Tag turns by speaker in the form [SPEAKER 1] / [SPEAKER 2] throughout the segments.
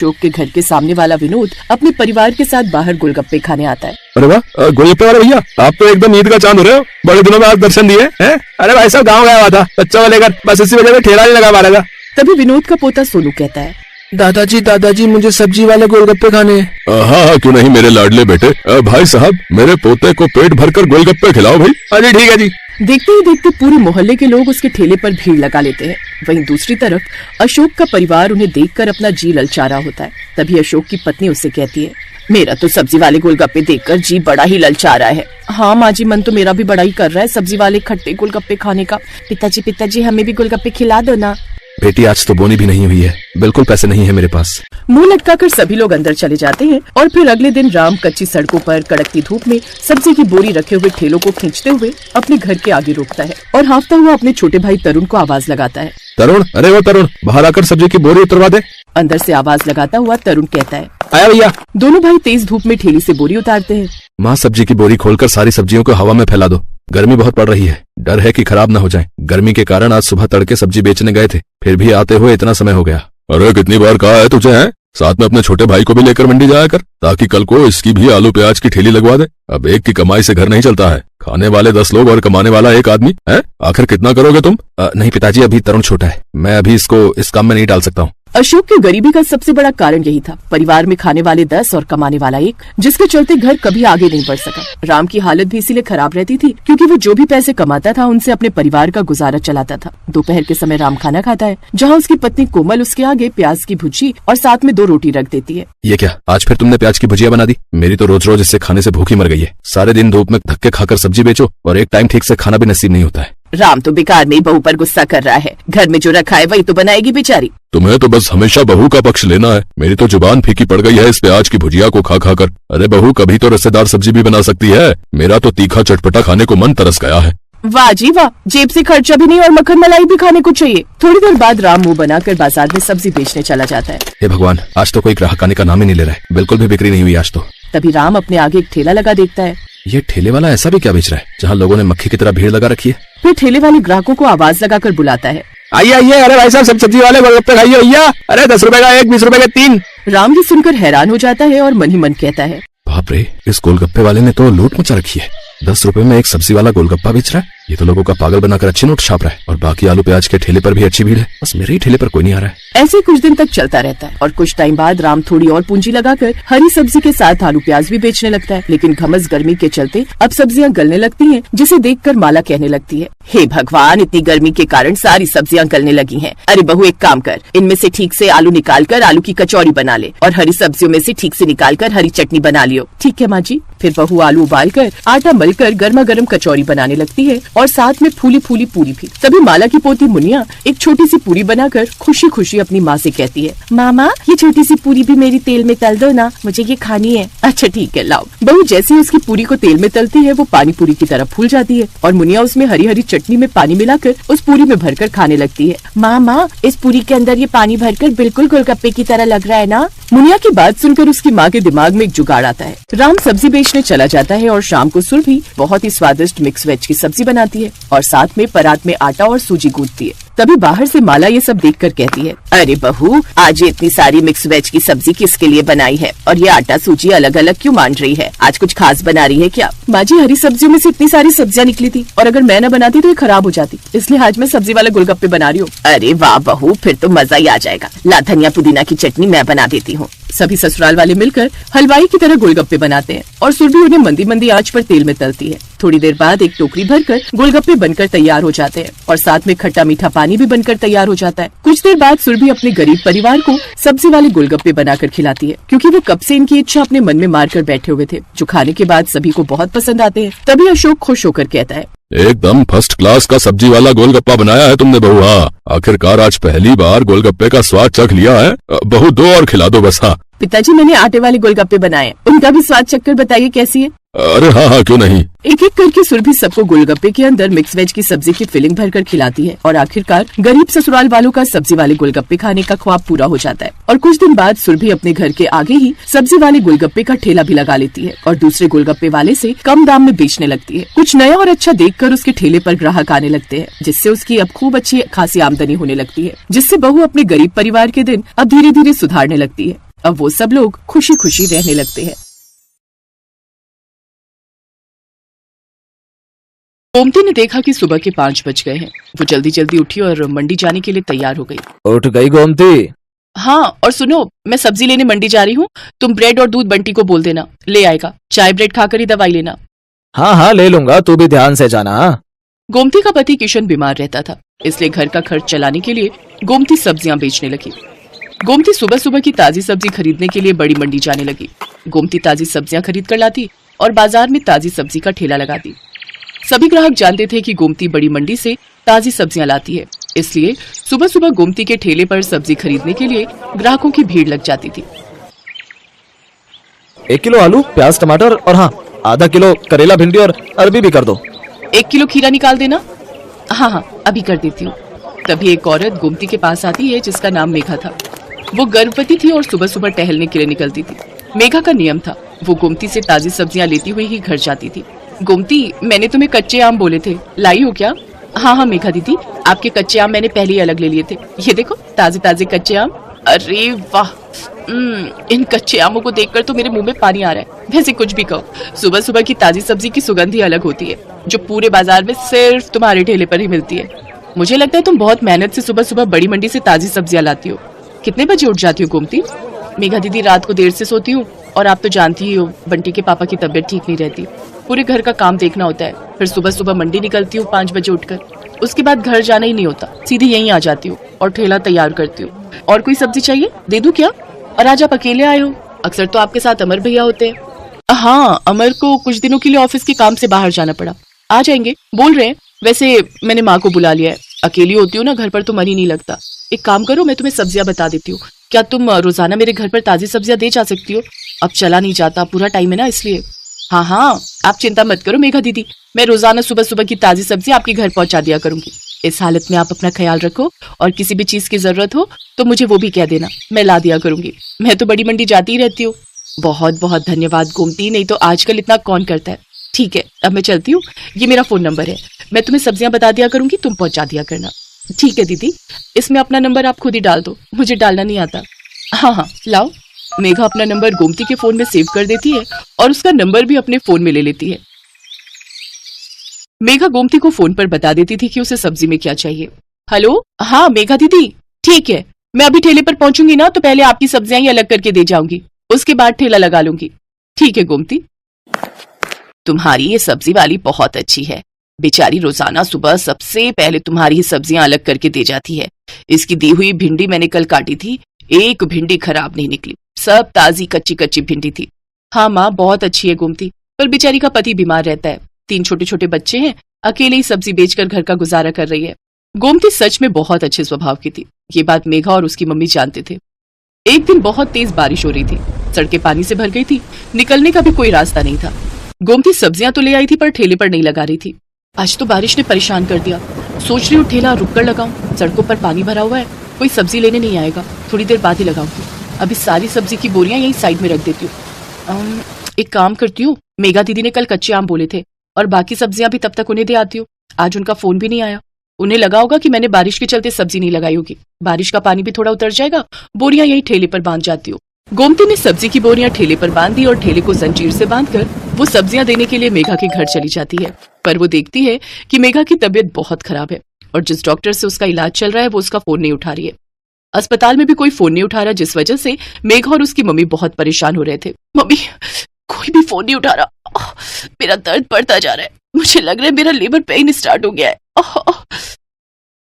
[SPEAKER 1] अशोक के घर के सामने वाला विनोद अपने परिवार के साथ बाहर गोलगप्पे खाने आता है।
[SPEAKER 2] अरे वाह, गोलगप्पे वाले भैया, आप तो एकदम ईद का चांद हो रहे हो। बड़े दिनों में आज दर्शन दिए हैं। अरे भाई साहब, गाँव गया हुआ था बच्चों को लेकर, बस इसी वजह से ठेला नहीं लगा पा रहा था।
[SPEAKER 1] तभी विनोद का पोता सोनू कहता है,
[SPEAKER 3] दादाजी मुझे सब्जी वाले गोलगप्पे खाने हैं।
[SPEAKER 2] हाँ, क्यों नहीं मेरे लाडले बेटे। भाई साहब, मेरे पोते को पेट भरकर गोलगप्पे खिलाओ भाई। अरे ठीक है जी।
[SPEAKER 1] देखते ही देखते पूरे मोहल्ले के लोग उसके ठेले पर भीड़ लगा लेते हैं। वहीं दूसरी तरफ अशोक का परिवार उन्हें देखकर अपना जी ललचा रहा होता है। तभी अशोक की पत्नी उससे कहती है, मेरा तो सब्जी वाले गोलगप्पे देखकर जी बड़ा ही ललचा रहा है। हाँ माँ जी, मन तो मेरा भी बड़ा ही कर रहा है सब्जी वाले खट्टे गोलगप्पे खाने का। पिताजी हमें भी गोलगप्पे खिला दो ना।
[SPEAKER 3] बेटी, आज तो बोनी भी नहीं हुई है, बिल्कुल पैसे नहीं है मेरे पास।
[SPEAKER 1] मुंह लटकाकर सभी लोग अंदर चले जाते हैं और फिर अगले दिन राम कच्ची सड़कों पर कड़कती धूप में सब्जी की बोरी रखे हुए ठेलों को खींचते हुए अपने घर के आगे रुकता है और हाँफता हुआ अपने छोटे भाई तरुण को आवाज लगाता है,
[SPEAKER 2] तरुण, अरे वो तरुण, बाहर आकर सब्जी की बोरी उतरवा दे।
[SPEAKER 1] अंदर से आवाज लगाता हुआ तरुण कहता है,
[SPEAKER 2] आया भैया।
[SPEAKER 1] दोनों भाई तेज धूप में ठेली से बोरी उतारते हैं।
[SPEAKER 3] माँ, सब्जी की बोरी खोलकर सारी सब्जियों को हवा में फैला दो। गर्मी बहुत पड़ रही है, डर है कि खराब न हो जाए। गर्मी के कारण आज सुबह तड़के सब्जी बेचने गए थे, फिर भी आते हुए इतना समय हो गया।
[SPEAKER 2] अरे कितनी बार कहा है तुझे, है साथ में अपने छोटे भाई को भी लेकर मंडी जाया कर, ताकि कल को इसकी भी आलू प्याज की ठेली लगवा दे। अब एक की कमाई से घर नहीं चलता है, खाने वाले 10 लोग और कमाने वाला एक आदमी है। आखिर कितना करोगे तुम?
[SPEAKER 3] नहीं पिताजी, अभी तरुण छोटा है, मैं अभी इसको इस काम में नहीं डाल सकता हूँ।
[SPEAKER 1] अशोक की गरीबी का सबसे बड़ा कारण यही था। परिवार में खाने वाले 10 और कमाने वाला 1, जिसके चलते घर कभी आगे नहीं बढ़ सका। राम की हालत भी इसीलिए खराब रहती थी क्योंकि वो जो भी पैसे कमाता था उनसे अपने परिवार का गुजारा चलाता था। दोपहर के समय राम खाना खाता है, जहाँ उसकी पत्नी कोमल उसके आगे प्याज की भुजी और साथ में 2 रोटी रख देती है।
[SPEAKER 3] ये क्या, आज फिर तुमने प्याज की भुजिया बना दी? मेरी तो रोज रोज इससे खाने से भूखी मर गई है। सारे दिन धूप में धक्के खाकर सब्जी बेचो और एक टाइम ठीक से खाना भी नसीब नहीं होता है।
[SPEAKER 1] राम तो बेकार में बहू पर गुस्सा कर रहा है। घर में जो रखा है वही तो बनाएगी बेचारी।
[SPEAKER 2] तुम्हें तो बस हमेशा बहू का पक्ष लेना है। मेरी तो जुबान फीकी पड़ गई है इस प्याज की भुजिया को खा खा कर। अरे बहू कभी तो रसेदार सब्जी भी बना सकती है। मेरा तो तीखा चटपटा खाने को मन तरस गया है।
[SPEAKER 1] वाह जी वाह, जेब से खर्चा भी नहीं और मक्खन मलाई भी खाने को चाहिए। थोड़ी देर बाद राम मुंह बनाकर बाजार में सब्जी बेचने चला जाता है।
[SPEAKER 3] हे भगवान, आज तो कोई ग्राहक आने का नाम ही नहीं ले रहा है। बिल्कुल भी बिक्री नहीं हुई आज तो।
[SPEAKER 1] तभी राम अपने आगे एक ठेला लगा देखता है।
[SPEAKER 3] ये ठेले वाला ऐसा भी क्या बेच रहा है जहाँ लोगों ने मक्खी की तरह भीड़ लगा रखी है?
[SPEAKER 1] फिर ठेले वाले ग्राहकों को आवाज लगाकर बुलाता है,
[SPEAKER 2] आइए आइए, अरे भाई साहब सब सब्जी वाले गोलगप्पे खाइए भैया। अरे 10 रुपए का 1, 20 रुपए के 3।
[SPEAKER 1] राम ये सुनकर हैरान हो जाता है और मन ही मन कहता है,
[SPEAKER 3] बाप रे, इस गोलगप्पे वाले ने तो लूट मचा रखी है। 10 रुपए में एक सब्जी वाला गोलगप्पा बेच रहा है। ये तो लोगों का पागल बनाकर अच्छे नोट छाप रहा है। और बाकी आलू प्याज के ठेले पर भी अच्छी भीड़ है, बस मेरे ही ठेले पर कोई नहीं आ रहा है।
[SPEAKER 1] ऐसे कुछ दिन तक चलता रहता है और कुछ टाइम बाद राम थोड़ी और पूंजी लगाकर हरी सब्जी के साथ आलू प्याज भी बेचने लगता है। लेकिन घमस गर्मी के चलते अब सब्जियां गलने लगती हैं, जिसे देखकर माला कहने लगती है, हे भगवान, इतनी गर्मी के कारण सारी सब्जियां गलने लगी हैं। अरे बहू एक काम कर, इनमें से ठीक से आलू निकाल कर आलू की कचौड़ी बना ले और हरी सब्जियों में से ठीक से निकाल कर हरी चटनी बना लियो। ठीक है माँ जी। फिर बहू आलू उबाल कर आटा मलकर गर्मा गर्म कचौड़ी बनाने लगती है और साथ में फूली फूली पूरी भी। तभी माला की पोती मुनिया एक छोटी सी पूरी बनाकर खुशी खुशी अपनी माँ से कहती है, मामा ये छोटी सी पूरी भी मेरी तेल में तल दो ना, मुझे ये खानी है। अच्छा ठीक है लाओ। बहू जैसे ही उसकी पूरी को तेल में तलती है वो पानी पूरी की तरह फूल जाती है और मुनिया उसमें हरी हरी चटनी में पानी मिलाकर उस पूरी में भरकर खाने लगती है। मामा इस पूरी के अंदर ये पानी भरकर बिल्कुल गोलगप्पे की तरह लग रहा है ना। मुनिया की बात सुनकर उसकी माँ के दिमाग में एक जुगाड़ आता है। राम सब्जी बेचने चला जाता है और शाम को सुरभि बहुत ही स्वादिष्ट मिक्स वेज की सब्जी बनाती है और साथ में परात में आटा और सूजी गूंथती है। तभी बाहर से माला ये सब देखकर कहती है, अरे बहू, आज ये इतनी सारी मिक्स वेज की सब्जी किसके लिए बनाई है और ये आटा सूजी अलग अलग क्यों मान रही है? आज कुछ खास बना रही है क्या? माँ जी हरी सब्जियों में से इतनी सारी सब्जियां निकली थी और अगर मैं न बनाती तो ये खराब हो जाती, इसलिए आज मैं सब्जी वाले गोलगप्पे बना रही हूँ। अरे वाह बहू, फिर तो मजा ही आ जाएगा। ला धनिया पुदीना की चटनी मैं बना देती हूँ। सभी ससुराल वाले मिलकर हलवाई की तरह गोलगप्पे बनाते हैं और सुरभि उन्हें मंदी मंदी आंच पर तेल में तलती है। थोड़ी देर बाद एक टोकरी भरकर गोलगप्पे बनकर तैयार हो जाते हैं और साथ में खट्टा मीठा पानी भी बनकर तैयार हो जाता है। कुछ देर बाद सुरभि अपने गरीब परिवार को सब्जी वाले गोलगप्पे बनाकर खिलाती है क्योंकि वो कब से इनकी इच्छा अपने मन में मार कर बैठे हुए थे, जो खाने के बाद सभी को बहुत पसंद आते हैं। तभी अशोक खुश होकर कहता है,
[SPEAKER 2] एकदम फर्स्ट क्लास का सब्जी वाला गोलगप्पा बनाया है तुमने बहू। हाँ, आखिरकार आज पहली बार गोलगप्पे का स्वाद चख लिया है। बहू 2 और खिला दो बस। हाँ
[SPEAKER 1] पिताजी, मैंने आटे वाले गोलगप्पे बनाए, उनका भी स्वाद चखकर बताइए कैसी है।
[SPEAKER 2] अरे हाँ हाँ, क्यों नहीं।
[SPEAKER 1] एक एक करके सुरभि सबको गोलगप्पे के अंदर मिक्स वेज की सब्जी की फिलिंग भरकर खिलाती है और आखिरकार गरीब ससुराल वालों का सब्जी वाले गोलगप्पे खाने का ख्वाब पूरा हो जाता है। और कुछ दिन बाद सुरभि अपने घर के आगे ही सब्जी वाले गोलगप्पे का ठेला भी लगा लेती है और दूसरे गोलगप्पे वाले से कम दाम में बेचने लगती है। कुछ नया और अच्छा देखकर उसके ठेले पर ग्राहक आने लगते हैं, जिससे उसकी अब खूब अच्छी खासी आमदनी होने लगती है, जिससे बहू अपने गरीब परिवार के दिन अब धीरे धीरे सुधारने लगती है। अब वो सब लोग खुशी खुशी रहने लगते हैं। गोमती ने देखा कि सुबह के 5 बज गए हैं। वो जल्दी जल्दी उठी और मंडी जाने के लिए तैयार हो गई।
[SPEAKER 4] उठ गई गोमती?
[SPEAKER 1] हाँ, और सुनो, मैं सब्जी लेने मंडी जा रही हूँ। तुम ब्रेड और दूध बंटी को बोल देना, ले आएगा। चाय ब्रेड खाकर ही दवाई लेना।
[SPEAKER 4] हाँ हाँ ले लूंगा, तू भी ध्यान से जाना।
[SPEAKER 1] गोमती का पति किशन बीमार रहता था, इसलिए घर का खर्च चलाने के लिए गोमती सब्जियां बेचने लगी। गोमती सुबह सुबह की ताजी सब्जी खरीदने के लिए बड़ी मंडी जाने लगी। गोमती ताजी सब्जियां खरीद कर लाती और बाजार में ताजी सब्जी का ठेला लगाती। सभी ग्राहक जानते थे कि गोमती बड़ी मंडी से ताजी सब्जियां लाती है, इसलिए सुबह सुबह गोमती के ठेले पर सब्जी खरीदने के लिए ग्राहकों की भीड़ लग जाती थी।
[SPEAKER 4] 1 किलो आलू, प्याज, टमाटर और हाँ आधा किलो करेला, भिंडी और अरबी भी कर दो।
[SPEAKER 1] 1 किलो खीरा निकाल देना। हाँ हाँ अभी कर देती हूँ। तभी एक औरत गोमती के पास आती है जिसका नाम मेघा था। वो गर्भवती थी और सुबह सुबह टहलने के लिए निकलती थी। मेघा का नियम था, वो गोमती से ताजी सब्जियां लेती हुई ही घर जाती थी। गोमती, मैंने तुम्हें कच्चे आम बोले थे, लाई हो क्या? हाँ हाँ मेघा दीदी, आपके कच्चे आम मैंने पहले ही अलग ले लिए थे। ये देखो ताजे ताजे कच्चे आम। अरे वाह, इन कच्चे आमों को देखकर तो मेरे मुंह में पानी आ रहा है। वैसे कुछ भी कहो, सुबह सुबह की ताजी सब्जी की सुगंध ही अलग होती है, जो पूरे बाजार में सिर्फ तुम्हारे ठेले पर ही मिलती है। मुझे लगता है तुम बहुत मेहनत से सुबह सुबह बड़ी मंडी से ताजी सब्जियां लाती हो। कितने बजे उठ जाती हो गोमती? मेघा दीदी, रात को देर से सोती हूँ और आप तो जानती ही हो बंटी के पापा की तबीयत ठीक नहीं रहती। पूरे घर का काम देखना होता है, फिर सुबह सुबह मंडी निकलती हूँ 5 बजे उठकर। उसके बाद घर जाना ही नहीं होता, सीधी यहीं आ जाती हूँ और ठेला तैयार करती हूँ। और कोई सब्जी चाहिए, दे दूं क्या? और आज आप अकेले आए हो? अक्सर तो आपके साथ अमर भैया होते हैं। हाँ, अमर को कुछ दिनों के लिए ऑफिस के काम से बाहर जाना पड़ा, आ जाएंगे बोल रहे हैं। वैसे मैंने माँ को बुला लिया है, अकेली होती हूँ ना घर पर तो मन ही नहीं लगता। एक काम करो, मैं तुम्हें सब्जियां बता देती हूँ, क्या तुम रोजाना मेरे घर पर ताजी सब्जियां दे जा सकती हो? अब चला नहीं जाता, पूरा टाइम है ना इसलिए। हाँ हाँ आप चिंता मत करो मेघा दीदी, मैं रोजाना सुबह सुबह की ताजी सब्जी आपके घर पहुंचा दिया करूंगी। इस हालत में आप अपना ख्याल रखो और किसी भी चीज की जरूरत हो तो मुझे वो भी कह देना, मैं ला दिया करूंगी। मैं तो बड़ी मंडी जाती ही रहती हूँ। बहुत बहुत धन्यवाद गोमती, नहीं तो आजकल इतना कौन करता है। ठीक है अब मैं चलती हूँ, ये मेरा फोन नंबर है, मैं तुम्हें सब्जियां बता दिया करूंगी, तुम पहुंचा दिया करना। ठीक है दीदी, इसमें अपना नंबर आप खुद ही डाल दो, मुझे डालना नहीं आता। हाँ हाँ लाओ। मेघा अपना नंबर गोमती के फोन में सेव कर देती है और उसका नंबर भी अपने फोन में ले लेती है। मेघा गोमती को फोन पर बता देती थी कि उसे सब्जी में क्या चाहिए। हेलो, हाँ मेघा दीदी, ठीक है, मैं अभी ठेले पर पहुंचूंगी ना तो पहले आपकी सब्जियां ही अलग करके दे जाऊंगी, उसके बाद ठेला लगा लूंगी। ठीक है गोमती। तुम्हारी ये सब्जी वाली बहुत अच्छी है, बेचारी रोजाना सुबह सबसे पहले तुम्हारी ही सब्जियां अलग करके दे जाती है। इसकी दी हुई भिंडी मैंने कल काटी थी, एक भिंडी खराब नहीं निकली, सब ताजी कच्ची कच्ची भिंडी थी। हाँ माँ बहुत अच्छी है गोमती, पर बेचारी का पति बीमार रहता है, 3 छोटे छोटे बच्चे हैं, अकेले ही सब्जी बेचकर घर का गुजारा कर रही है। गोमती सच में बहुत अच्छे स्वभाव की थी, ये बात मेघा और उसकी मम्मी जानते थे। एक दिन बहुत तेज बारिश हो रही थी, सड़कें पानी से भर गई थी, निकलने का भी कोई रास्ता नहीं था। गोमती सब्जियां तो ले आई थी पर ठेले पर नहीं लगा रही थी। आज तो बारिश ने परेशान कर दिया, सोच रही हूँ ठेला रुक कर लगाऊं, सड़कों पर पानी भरा हुआ है, कोई सब्जी लेने नहीं आएगा, थोड़ी देर बाद ही लगाऊंगी। अभी सारी सब्जी की बोरियां यहीं साइड में रख देती हूँ। एक काम करती हूँ, मेघा दीदी ने कल कच्चे आम बोले थे और बाकी सब्जियां भी तब तक उन्हें दे आती हूँ। आज उनका फोन भी नहीं आया, उन्हें लगा होगा कि मैंने बारिश के चलते सब्जी नहीं लगाई होगी। बारिश का पानी भी थोड़ा उतर जाएगा, बोरियां यहीं ठेले पर बांध जाती हूँ। गोमती ने सब्जी की बोरियां ठेले पर बांध दी और ठेले को जंजीर से बांधकर वो सब्जियां देने के लिए मेघा के घर चली जाती है। पर वो देखती है कि मेघा की तबीयत बहुत खराब है और जिस डॉक्टर से उसका इलाज चल रहा है वो उसका फोन नहीं उठा रही है। अस्पताल में भी कोई फोन नहीं उठा रहा, जिस वजह से मेघा और उसकी मम्मी बहुत परेशान हो रहे थे। मम्मी, कोई भी फोन नहीं उठा रहा, मेरा दर्द बढ़ता जा रहा है, मुझे लग रहा है मेरा लेबर पेन स्टार्ट हो गया है।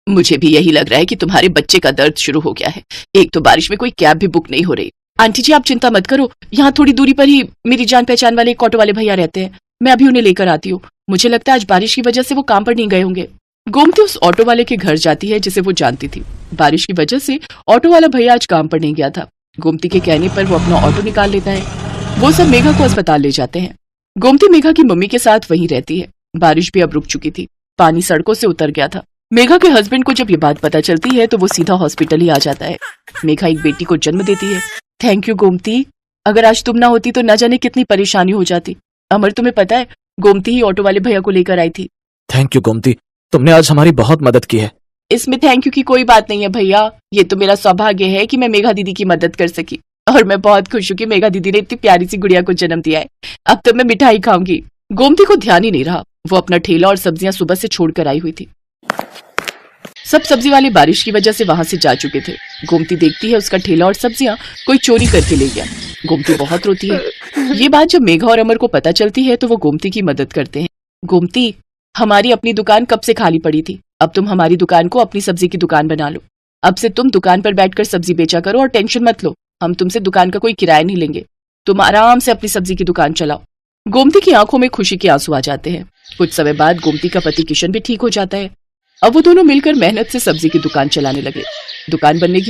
[SPEAKER 1] मुझे भी यही लग रहा है कि तुम्हारे बच्चे का दर्द शुरू हो गया है। एक तो बारिश में कोई कैब भी बुक नहीं हो रही। आंटी जी आप चिंता मत करो, यहाँ थोड़ी दूरी पर ही मेरी जान पहचान वाले एक ऑटो वाले भैया रहते हैं, मैं अभी उन्हें लेकर आती हूँ। मुझे लगता है आज बारिश की वजह से वो काम पर नहीं गए होंगे। गोमती उस ऑटो वाले के घर जाती है जिसे वो जानती थी। बारिश की वजह से ऑटो वाला भैया आज काम पर नहीं गया था। गोमती के कहने पर वो अपना ऑटो निकाल लेता है। वो सब मेघा को अस्पताल ले जाते हैं। गोमती मेघा की मम्मी के साथ वहीं रहती है। बारिश भी अब रुक चुकी थी, पानी सड़कों से उतर गया था। मेघा के हस्बैंड को जब ये बात पता चलती है तो वो सीधा हॉस्पिटल ही आ जाता है। मेघा एक बेटी को जन्म देती है। थैंक यू गोमती, अगर आज तुम ना होती तो न जाने कितनी परेशानी हो जाती। अमर तुम्हें पता है गोमती ही ऑटो वाले भैया को लेकर आई थी।
[SPEAKER 4] थैंक यू गोमती, तुमने आज हमारी बहुत मदद की है।
[SPEAKER 1] इसमें थैंक यू की कोई बात नहीं है भैया, ये तो मेरा सौभाग्य है कि मैं मेघा दीदी की मदद कर सकी। और मैं बहुत खुश हूँ कि मेघा दीदी ने इतनी प्यारी सी गुड़िया को जन्म दिया है। अब तो मैं मिठाई खाऊंगी। गोमती को ध्यान ही नहीं रहा। वो अपना ठेला और सब्जियां सुबह से छोड़कर आई हुई थी। सब सब्जी वाले बारिश की वजह से वहां से जा चुके थे। गोमती देखती है उसका ठेला और सब्जियां कोई चोरी करके ले गया। गोमती बहुत रोती है। ये बात जब मेघा और अमर को पता चलती है तो वो गोमती की मदद करते हैं। गोमती, हमारी अपनी दुकान कब से खाली पड़ी थी, अब तुम हमारी दुकान को अपनी सब्जी की दुकान बना लो। अब से तुम दुकान पर बैठकर सब्जी बेचा करो और टेंशन मत लो, हम तुमसे दुकान का कोई किराया नहीं लेंगे। तुम आराम से अपनी सब्जी की दुकान चलाओ। गोमती की आंखों में खुशी के आंसू आ जाते हैं। कुछ समय बाद गोमती का पति किशन भी ठीक हो जाता है। अब वो दोनों मिलकर मेहनत से सब्जी की दुकान चलाने लगे। दुकान बनने की